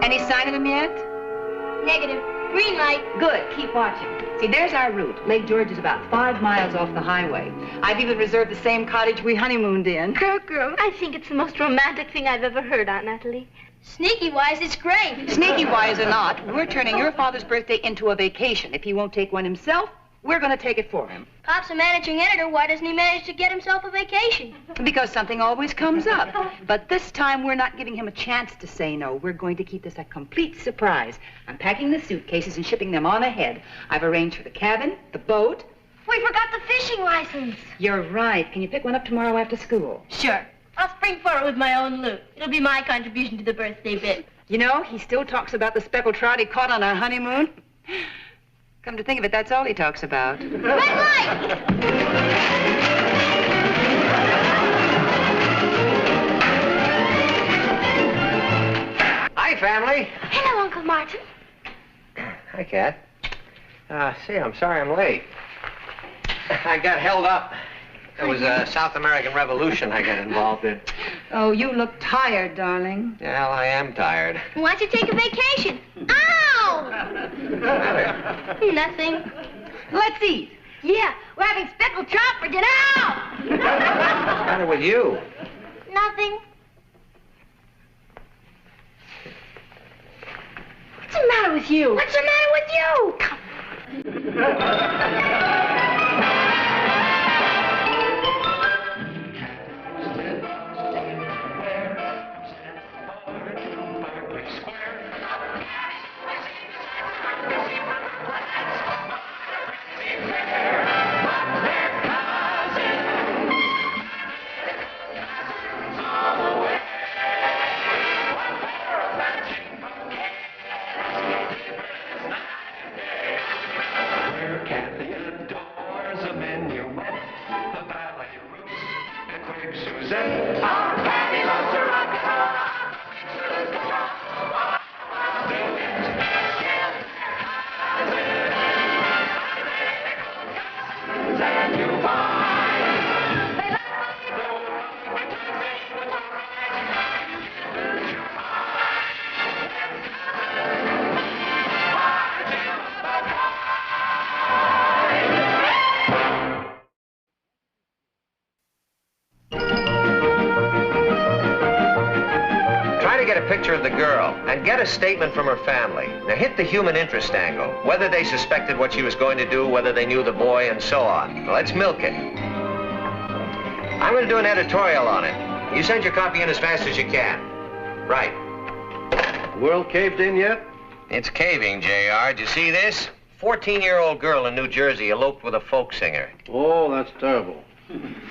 Any sign of him yet? Negative. Green light. Good. Keep watching. See, there's our route. Lake George is about 5 miles off the highway. I've even reserved the same cottage we honeymooned in. Girl, I think it's the most romantic thing I've ever heard, Aunt Natalie. Sneaky-wise, it's great. Sneaky-wise or not, we're turning your father's birthday into a vacation. If he won't take one himself, we're going to take it for him. Pop's a managing editor. Why doesn't he manage to get himself a vacation? Because something always comes up. But this time, we're not giving him a chance to say no. We're going to keep this a complete surprise. I'm packing the suitcases and shipping them on ahead. I've arranged for the cabin, the boat. We forgot the fishing license. You're right. Can you pick one up tomorrow after school? Sure. I'll spring for it with my own loot. It'll be my contribution to the birthday bit. You know, he still talks about the speckled trout he caught on our honeymoon. Come to think of it, that's all he talks about. Red light! Hi, family. Hello, Uncle Martin. Hi, Kat. See, I'm sorry I'm late. I got held up. It was a South American Revolution I got involved in. Oh, you look tired, darling. Well, I am tired. Why don't you take a vacation? Ow! What's the matter? Nothing. Let's eat. Yeah, we're having speckled trout for dinner. Ow! What's the matter with you? Nothing. What's the matter with you? What's the matter with you? Come. Picture of the girl and get a statement from her family. Now hit the human interest angle, whether they suspected what she was going to do, whether they knew the boy, and so on. Now, let's milk it. I'm going to do an editorial on it. You send your copy in as fast as you can. Right. World caved in yet? It's caving, JR. Did you see this? 14-year-old girl in New Jersey eloped with a folk singer. Oh, that's terrible.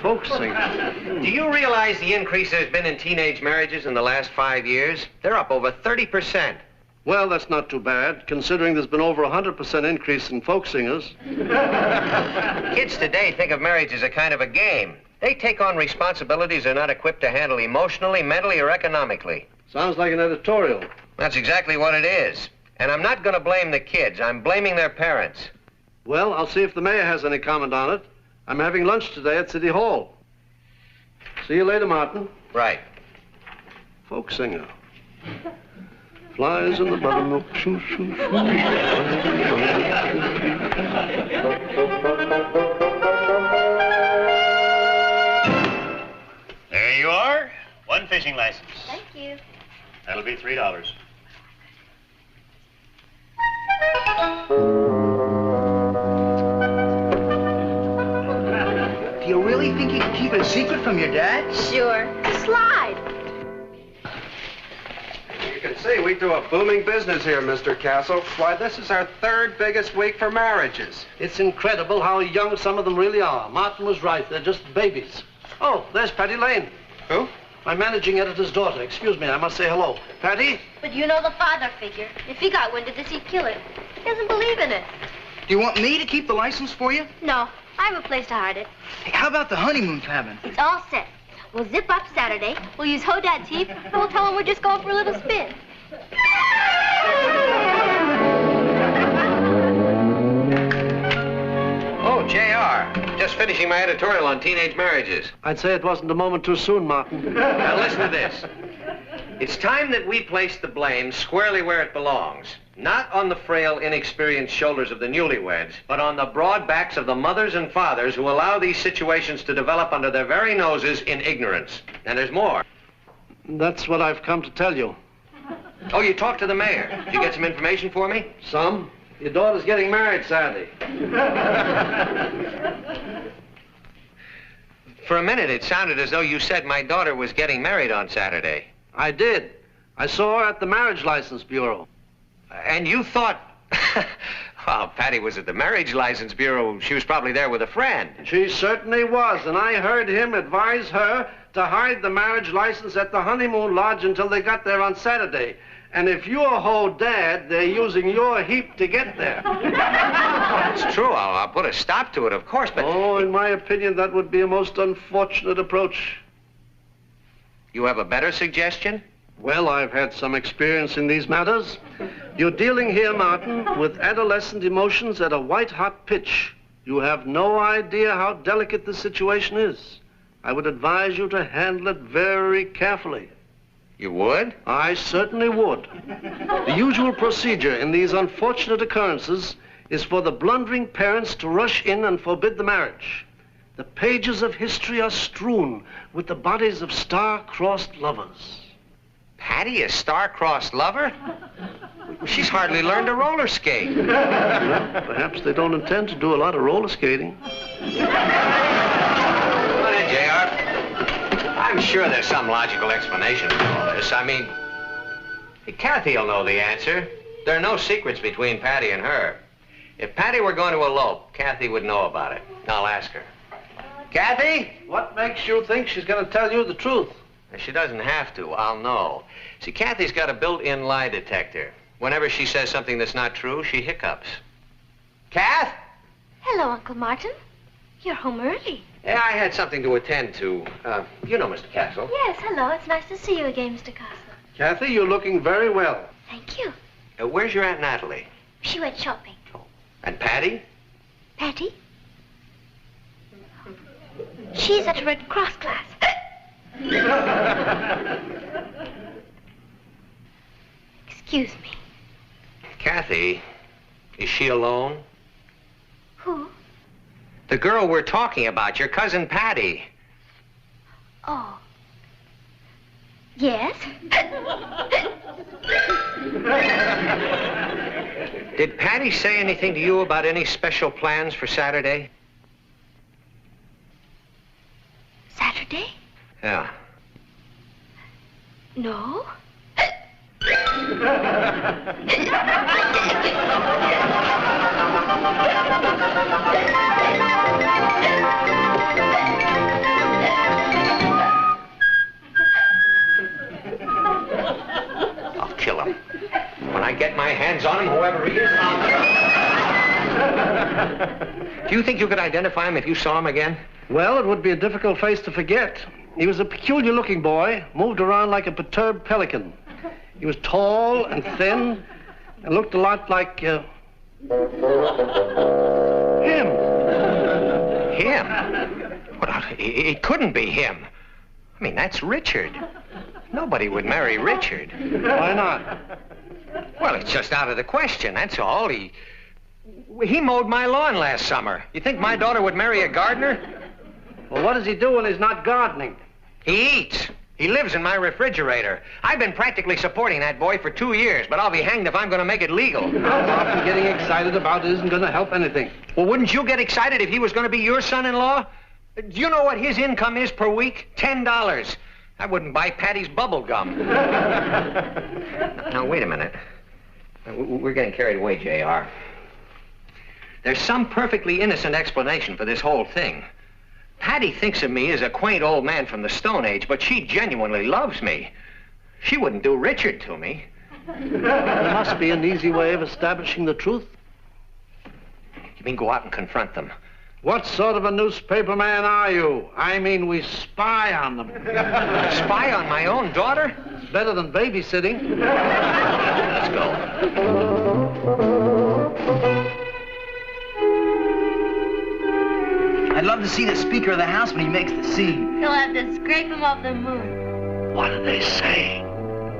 Folk singer. Do you realize the increase there's been in teenage marriages in the last 5 years? They're up over 30%. Well, that's not too bad, considering there's been over 100% increase in folk singers. Kids today think of marriage as a kind of a game. They take on responsibilities they're not equipped to handle emotionally, mentally, or economically. Sounds like an editorial. That's exactly what it is. And I'm not going to blame the kids. I'm blaming their parents. Well, I'll see if the mayor has any comment on it. I'm having lunch today at City Hall. See you later, Martin. Right. Folk singer. Flies in the buttermilk. Shoo, shoo, shoo. There you are. One fishing license. Thank you. That'll be $3. Do you really think you can keep it a secret from your dad? Sure. Slide. You can see we do a booming business here, Mr. Castle. Why, this is our 3rd biggest week for marriages. It's incredible how young some of them really are. Martin was right. They're just babies. Oh, there's Patty Lane. Who? My managing editor's daughter. Excuse me, I must say hello. Patty? But you know the father figure. If he got wind of this, he'd kill it. He doesn't believe in it. Do you want me to keep the license for you? No, I have a place to hide it. Hey, how about the honeymoon cabin? It's all set. We'll zip up Saturday, we'll use Hodad's heap, and we'll tell him we're just going for a little spin. Oh, JR. Just finishing my editorial on teenage marriages. I'd say it wasn't a moment too soon, Martin. Now listen to this. It's time that we place the blame squarely where it belongs. Not on the frail, inexperienced shoulders of the newlyweds, but on the broad backs of the mothers and fathers who allow these situations to develop under their very noses in ignorance. And there's more. That's what I've come to tell you. Oh, you talked to the mayor. Did you get some information for me? Some. Your daughter's getting married Saturday. For a minute, it sounded as though you said my daughter was getting married on Saturday. I did. I saw her at the Marriage License Bureau. And you thought... Well, Patty was at the Marriage License Bureau. She was probably there with a friend. She certainly was, and I heard him advise her to hide the marriage license at the honeymoon lodge until they got there on Saturday. And if you're her dad, they're using your heap to get there. That's true. I'll put a stop to it, of course, but... Oh, in my opinion, that would be a most unfortunate approach. You have a better suggestion? Well, I've had some experience in these matters. You're dealing here, Martin, with adolescent emotions at a white-hot pitch. You have no idea how delicate the situation is. I would advise you to handle it very carefully. You would? I certainly would. The usual procedure in these unfortunate occurrences is for the blundering parents to rush in and forbid the marriage. The pages of history are strewn with the bodies of star-crossed lovers. Patty, a star-crossed lover? She's hardly learned to roller skate. Well, perhaps they don't intend to do a lot of roller skating. Come on in, J.R. I'm sure there's some logical explanation for all this. I mean, Kathy'll know the answer. There are no secrets between Patty and her. If Patty were going to elope, Kathy would know about it. I'll ask her. Kathy? What makes you think she's going to tell you the truth? She doesn't have to. I'll know. See, Kathy's got a built-in lie detector. Whenever she says something that's not true, she hiccups. Kath? Hello, Uncle Martin. You're home early. Yeah, I had something to attend to. You know Mr. Castle. Yes, hello. It's nice to see you again, Mr. Castle. Kathy, you're looking very well. Thank you. Where's your Aunt Natalie? She went shopping. And Patty? Patty? She's at a Red Cross class. Excuse me. Kathy, is she alone? Who? The girl we're talking about, your cousin Patty. Oh. Yes? Did Patty say anything to you about any special plans for Saturday? Saturday? Yeah. No. I'll kill him. When I get my hands on him, whoever he is, I'll kill him. Do you think you could identify him if you saw him again? Well, it would be a difficult face to forget. He was a peculiar-looking boy, moved around like a perturbed pelican. He was tall and thin and looked a lot like, him. Him? Well, it couldn't be him. I mean, that's Richard. Nobody would marry Richard. Why not? Well, it's just out of the question, that's all. He mowed my lawn last summer. You think my daughter would marry a gardener? Well, what does he do when he's not gardening? He eats. He lives in my refrigerator. I've been practically supporting that boy for 2 years, but I'll be hanged if I'm going to make it legal. How often getting excited about it isn't going to help anything. Well, wouldn't you get excited if he was going to be your son-in-law? Do you know what his income is per week? $10. I wouldn't buy Patty's bubble gum. Now, wait a minute. We're getting carried away, J.R. There's some perfectly innocent explanation for this whole thing. Patty thinks of me as a quaint old man from the Stone Age, but she genuinely loves me. She wouldn't do Richard to me. There must be an easy way of establishing the truth. You mean go out and confront them? What sort of a newspaper man are you? I mean, we spy on them. Spy on my own daughter? It's better than babysitting. Let's go. I'd love to see the Speaker of the House when he makes the scene. He'll have to scrape him off the moon. What do they say?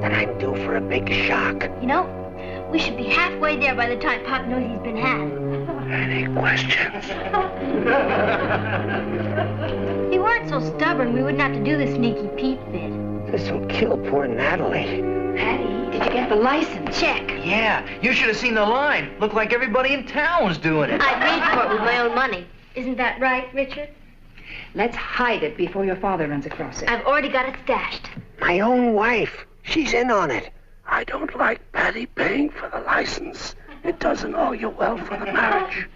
then I'm due for a big shock. You know, we should be halfway there by the time Pop knows he's been had. Any questions? If he weren't so stubborn, we wouldn't have to do the sneaky Pete bit. This will kill poor Natalie. Patty, did you get the license? Check. Yeah, you should have seen the line. Looked like everybody in town was doing it. I paid for it with my own money. Isn't that right, Richard? Let's hide it before your father runs across it. I've already got it stashed. My own wife. She's in on it. I don't like Patty paying for the license. It doesn't augur well for the marriage.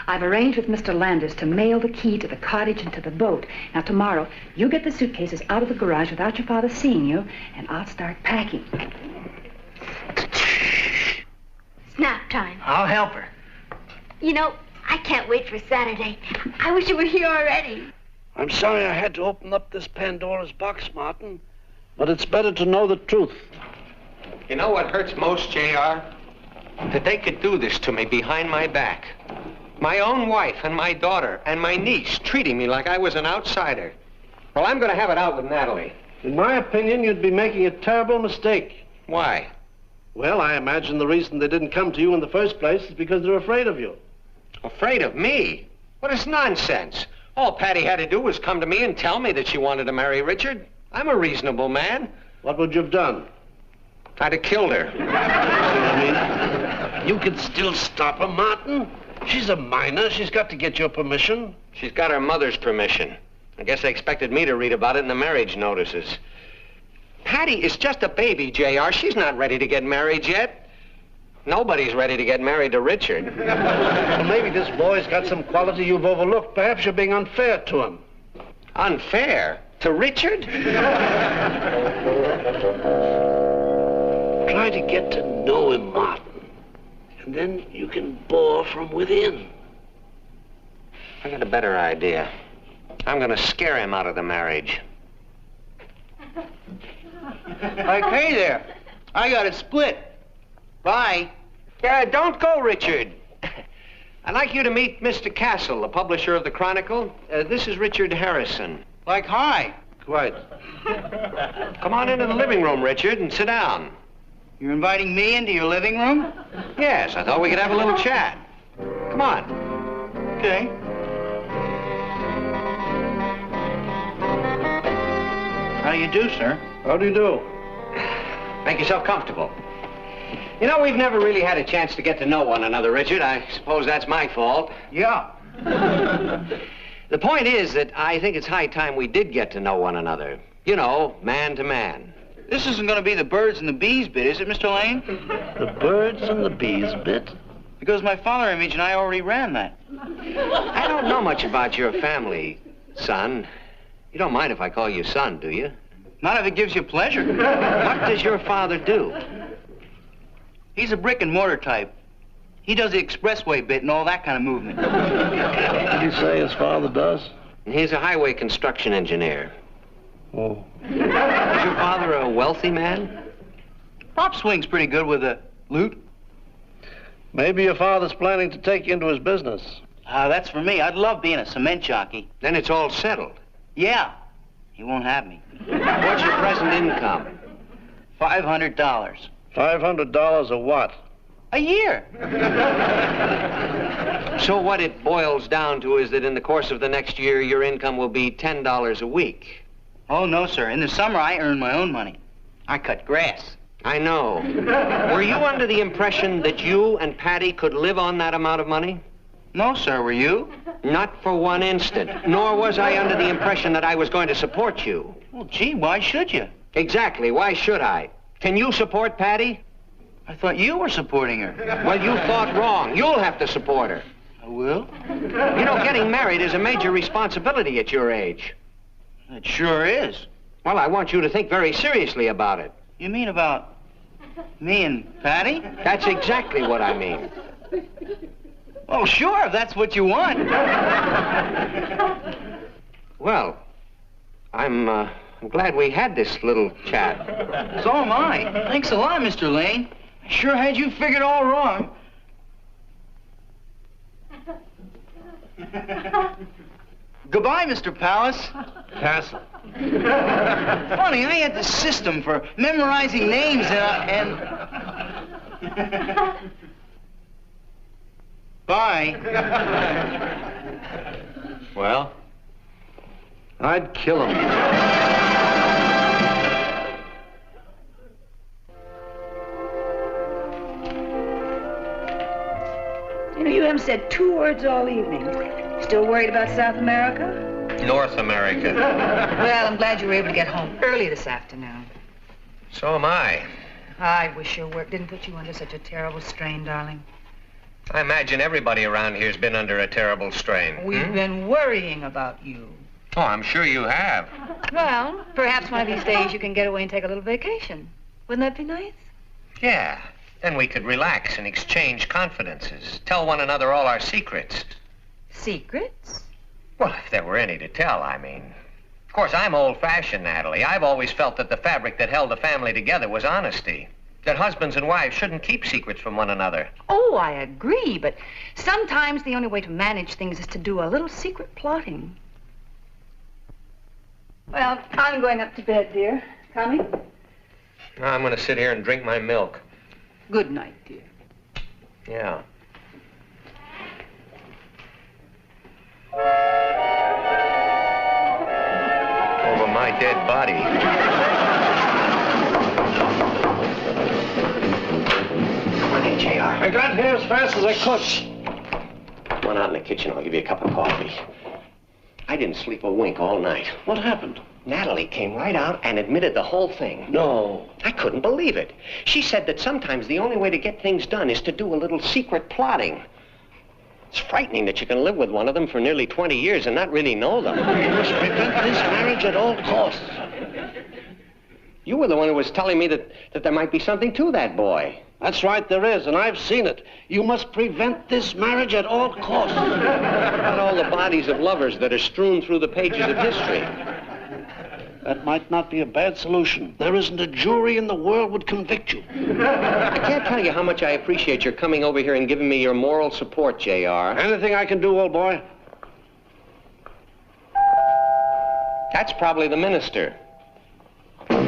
I've arranged with Mr. Landers to mail the key to the cottage and to the boat. Now, tomorrow, you get the suitcases out of the garage without your father seeing you, and I'll start packing. Snap time. I'll help her. You know, I can't wait for Saturday. I wish you were here already. I'm sorry I had to open up this Pandora's box, Martin, but it's better to know the truth. You know what hurts most, JR? That they could do this to me behind my back. My own wife and my daughter and my niece treating me like I was an outsider. Well, I'm going to have it out with Natalie. In my opinion, you'd be making a terrible mistake. Why? Well, I imagine the reason they didn't come to you in the first place is because they're afraid of you. Afraid of me? What is nonsense? All Patty had to do was come to me and tell me that she wanted to marry Richard. I'm a reasonable man. What would you have done? I'd have killed her. I mean, you could still stop her, Martin. She's a minor. She's got to get your permission. She's got her mother's permission. I guess they expected me to read about it in the marriage notices. Patty is just a baby, JR. She's not ready to get married yet. Nobody's ready to get married to Richard. Well, maybe this boy's got some quality you've overlooked. Perhaps you're being unfair to him. Unfair? To Richard? Try to get to know him, Martin. And then you can bore from within. I got a better idea. I'm going to scare him out of the marriage. Okay there. I got it split. Bye. Yeah, don't go, Richard. I'd like you to meet Mr. Castle, the publisher of the Chronicle. This is Richard Harrison. Like, hi. Quite. Come on into the living room, Richard, and sit down. You're inviting me into your living room? Yes, I thought we could have a little chat. Come on. Okay. How do you do, sir? How do you do? Make yourself comfortable. You know, we've never really had a chance to get to know one another, Richard. I suppose that's my fault. Yeah. The point is that I think it's high time we did get to know one another. You know, man to man. This isn't going to be the birds and the bees bit, is it, Mr. Lane? The birds and the bees bit? Because my father image and I already ran that. I don't know much about your family, son. You don't mind if I call you son, do you? Not if it gives you pleasure. What does your father do? He's a brick and mortar type. He does the expressway bit and all that kind of movement. What did he say his father does? He's a highway construction engineer. Oh. Is your father a wealthy man? Pop swings pretty good with a lute. Maybe your father's planning to take you into his business. That's for me. I'd love being a cement jockey. Then it's all settled. Yeah. He won't have me. What's your present income? $500. $500 a what? A year. So what it boils down to is that in the course of the next year, your income will be $10 a week. Oh, no, sir. In the summer, I earn my own money. I cut grass. I know. Were you under the impression that you and Patty could live on that amount of money? No, sir. Were you? Not for one instant. Nor was I under the impression that I was going to support you. Well, gee, why should you? Exactly. Why should I? Can you support Patty? I thought you were supporting her. Well, you thought wrong. You'll have to support her. I will? You know, getting married is a major responsibility at your age. It sure is. Well, I want you to think very seriously about it. You mean about me and Patty? That's exactly what I mean. Oh, sure, if that's what you want. Well, I'm glad we had this little chat. So am I. Thanks a lot, Mr. Lane. I sure had you figured all wrong. Goodbye, Mr. Palace. Castle. Funny, I had the system for memorizing names and... Bye. Well? I'd kill him. You know, you haven't said 2 words all evening. Still worried about South America? North America. Well, I'm glad you were able to get home early this afternoon. So am I. I wish your work didn't put you under such a terrible strain, darling. I imagine everybody around here's been under a terrible strain. We've been worrying about you. Oh, I'm sure you have. Well, perhaps one of these days you can get away and take a little vacation. Wouldn't that be nice? Yeah. Then we could relax and exchange confidences. Tell one another all our secrets. Secrets? Well, if there were any to tell, I mean. Of course, I'm old-fashioned, Natalie. I've always felt that the fabric that held the family together was honesty. That husbands and wives shouldn't keep secrets from one another. Oh, I agree, but sometimes the only way to manage things is to do a little secret plotting. Well, I'm going up to bed, dear. Coming? Now I'm going to sit here and drink my milk. Good night, dear. Yeah. Over my dead body. Come on in, JR. I got here as fast as I could. Come on out in the kitchen. I'll give you a cup of coffee. I didn't sleep a wink all night. What happened? Natalie came right out and admitted the whole thing. No. I couldn't believe it. She said that sometimes the only way to get things done is to do a little secret plotting. It's frightening that you can live with one of them for nearly 20 years and not really know them. You must prevent this marriage at all costs. You were the one who was telling me that there might be something to that boy. That's right, there is, and I've seen it. You must prevent this marriage at all costs. Not all the bodies of lovers that are strewn through the pages of history. That might not be a bad solution. There isn't a jury in the world would convict you. I can't tell you how much I appreciate your coming over here and giving me your moral support, JR. Anything I can do, old boy? That's probably the minister. How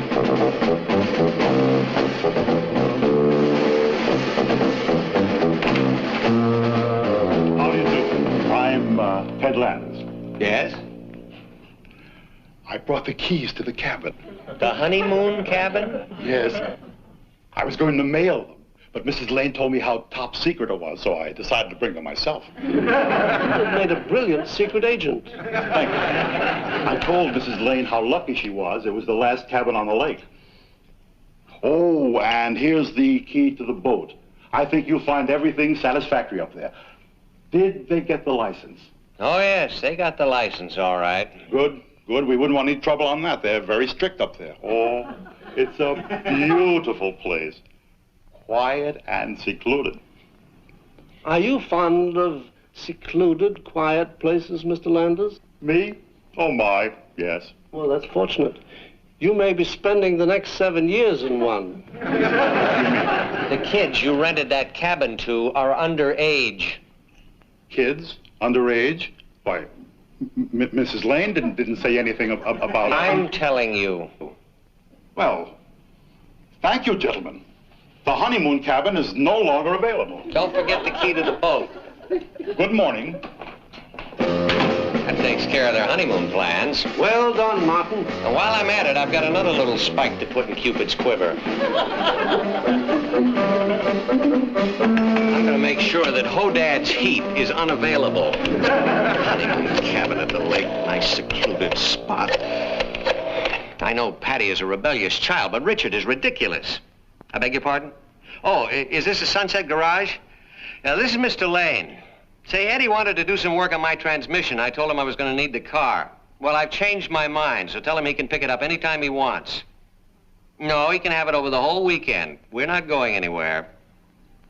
do you do? I'm Ted Landis. Yes? I brought the keys to the cabin. The honeymoon cabin? Yes. I was going to mail them, but Mrs. Lane told me how top secret it was, so I decided to bring them myself. You made a brilliant secret agent. Thank you. I told Mrs. Lane how lucky she was. It was the last cabin on the lake. Oh, and here's the key to the boat. I think you'll find everything satisfactory up there. Did they get the license? Oh, yes, they got the license, all right. Good. Good. We wouldn't want any trouble on that. They're very strict up there. Oh, it's a beautiful place. Quiet and secluded. Are you fond of secluded, quiet places, Mr. Landers? Me? Oh, my. Yes. Well, that's fortunate. You may be spending the next 7 years in one. The kids you rented that cabin to are underage. Kids? Underage? Why, Mrs. Lane didn't say anything about... I'm telling you. Well, thank you, gentlemen. The honeymoon cabin is no longer available. Don't forget the key to the boat. Good morning. That takes care of their honeymoon plans. Well done, Martin. And while I'm at it, I've got another little spike to put in Cupid's quiver. I'm going to make sure that Hodad's heat is unavailable. Honeymoon cabin at the lake, nice secluded spot. I know Patty is a rebellious child, but Richard is ridiculous. I beg your pardon? Oh, is this a Sunset Garage? Now, this is Mr. Lane. Say, Eddie wanted to do some work on my transmission. I told him I was going to need the car. Well, I've changed my mind, so tell him he can pick it up anytime he wants. No, he can have it over the whole weekend. We're not going anywhere.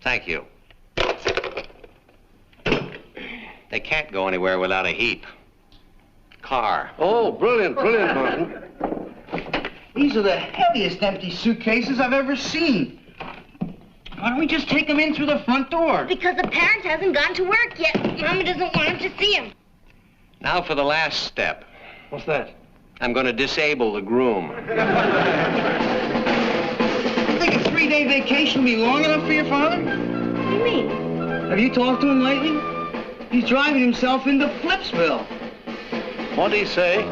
Thank you. They can't go anywhere without a heat. Car. Oh, brilliant, brilliant, Martin. These are the heaviest empty suitcases I've ever seen. Why don't we just take them in through the front door? Because the parent hasn't gone to work yet. Mama doesn't want him to see him. Now for the last step. What's that? I'm going to disable the groom. You think a 3-day vacation will be long enough for your father? What do you mean? Have you talked to him lately? He's driving himself into Flipsville. What'd he say?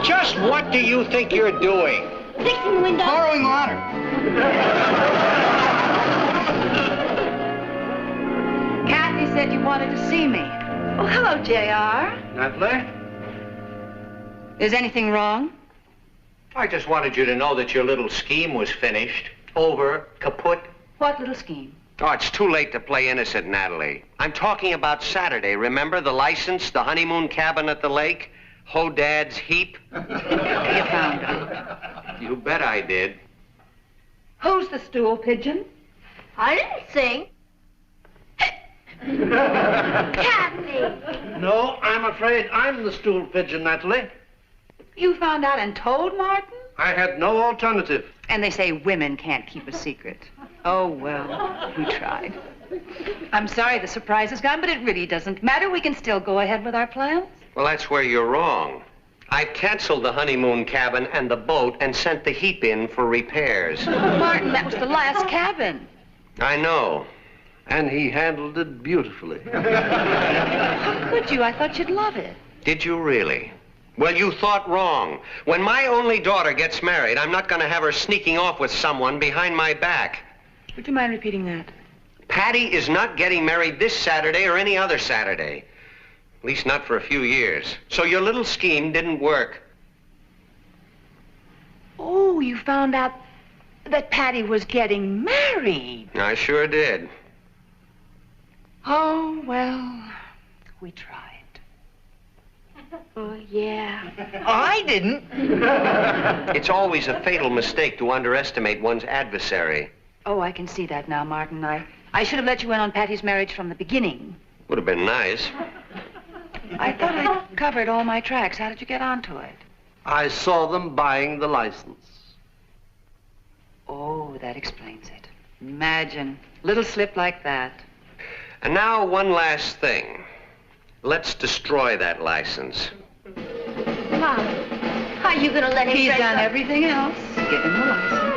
Just what do you think you're doing? Fixing the window. Borrowing water. Kathy said you wanted to see me. Oh, hello, J.R. Natalie? Is anything wrong? I just wanted you to know that your little scheme was finished. Over, kaput. What little scheme? Oh, it's too late to play innocent, Natalie. I'm talking about Saturday. Remember the license, the honeymoon cabin at the lake? Hodad's Heap? You found it. You bet I did. Who's the stool pigeon? I didn't sing. Kathy. No, I'm afraid I'm the stool pigeon, Natalie. You found out and told Martin? I had no alternative. And they say women can't keep a secret. Oh, well, we tried. I'm sorry the surprise is gone, but it really doesn't matter. We can still go ahead with our plans. Well, that's where you're wrong. I've canceled the honeymoon cabin and the boat and sent the Heap in for repairs. Martin, that was the last cabin. I know. And he handled it beautifully. How could you? I thought you'd love it. Did you really? Well, you thought wrong. When my only daughter gets married, I'm not going to have her sneaking off with someone behind my back. Would you mind repeating that? Patty is not getting married this Saturday or any other Saturday. At least not for a few years. So your little scheme didn't work. Oh, you found out that Patty was getting married. I sure did. Oh, well, we tried. Oh, yeah. I didn't. It's always a fatal mistake to underestimate one's adversary. Oh, I can see that now, Martin. I should have let you in on Patty's marriage from the beginning. Would have been nice. I thought I covered all my tracks. How did you get onto it? I saw them buying the license. Oh, that explains it. Imagine. Little slip like that. And now one last thing. Let's destroy that license. Mom, how are you going to let him He's dress done up? everything else. Give him the license.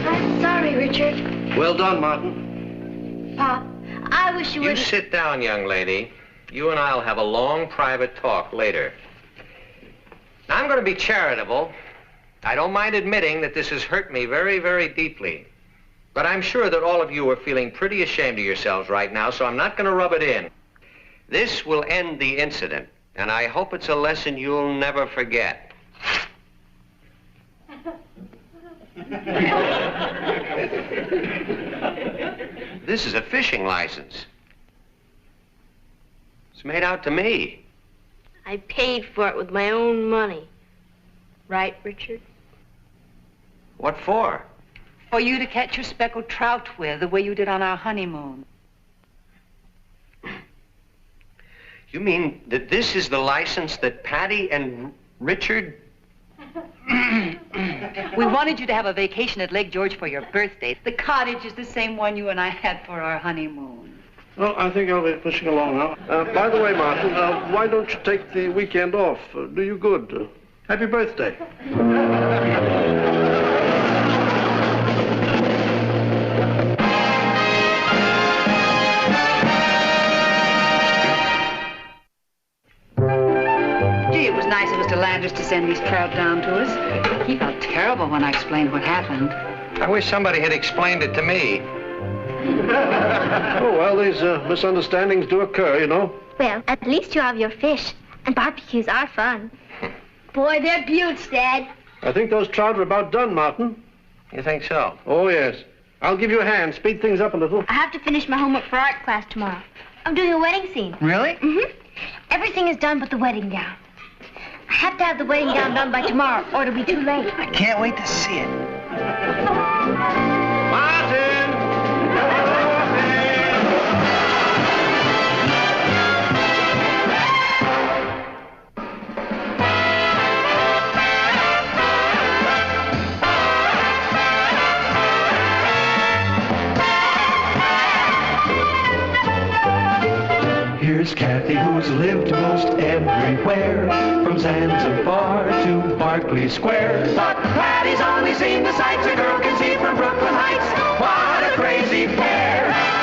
I'm sorry, Richard. Well done, Martin. Pop, I wish you You would... sit down, young lady. You and I'll have a long private talk later. Now, I'm going to be charitable. I don't mind admitting that this has hurt me very, very deeply. But I'm sure that all of you are feeling pretty ashamed of yourselves right now, so I'm not going to rub it in. This will end the incident, and I hope it's a lesson you'll never forget. This is a fishing license. It's made out to me. I paid for it with my own money. Right, Richard? What for? For you to catch your speckled trout with, the way you did on our honeymoon. You mean that this is the license that Patty and Richard... We wanted you to have a vacation at Lake George for your birthday. The cottage is the same one you and I had for our honeymoon. Well, I think I'll be pushing along now. By the way, Martin, why don't you take the weekend off? Do you good. Happy birthday. Gee, it was nice of Mr. Landers to send these trout down to us. He felt terrible when I explained what happened. I wish somebody had explained it to me. Oh, well, these misunderstandings do occur, you know. Well, at least you have your fish. And barbecues are fun. Boy, they're beauts, Dad. I think those trout are about done, Martin. You think so? Oh, yes. I'll give you a hand. Speed things up a little. I have to finish my homework for art class tomorrow. I'm doing a wedding scene. Really? Mm-hmm. Everything is done but the wedding gown. I have to have the wedding gown done by tomorrow, or it'll be too late. I can't wait to see it. Martin! Miss Kathy, who's lived most everywhere, from Zanzibar to Berkeley Square. But Patty's only seen the sights a girl can see from Brooklyn Heights. What a crazy pair!